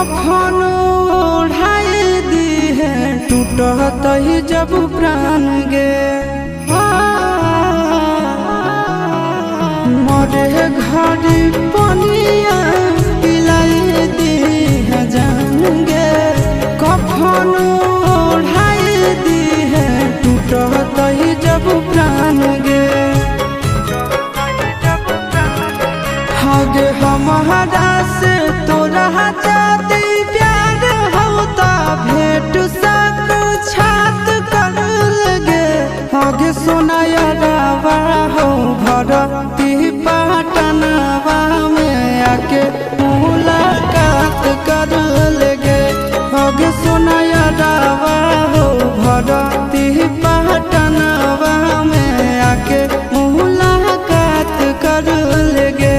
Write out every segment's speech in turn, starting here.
कफन ओढ़ाए दी है टूटत ही जब प्राण गे मरे घड़ी पनिया पिलाई दी है जान गे कफन ओढ़ाए दी है टूटत ही जब प्राण गे हगे हमारा से तोरा जाती प्यार होता भेंट सक छात कर लगे हगे सोनाया रावा हो भरती पटनवा में आके मुलाकात कर लगे हगे सोनाया रावा हो भरती पटनवा में आके मुलाकात कर लगे।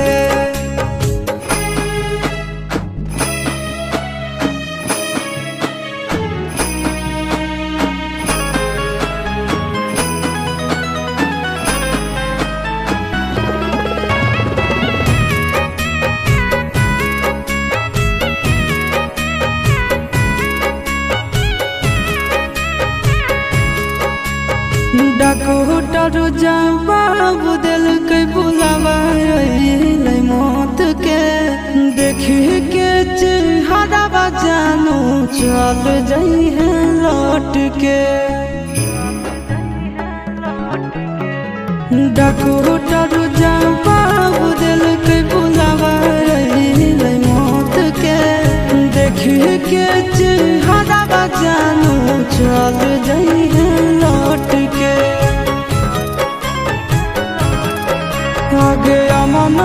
डॉक्टर जवाब दिल के बुलावा मौत के देखी के चेहरा जानू चल जाई है लौट के डॉक्टर जवाब दिल के बुलावा मौत के देखी के चेहरा जानू चल जाई है लौट के आगे अमन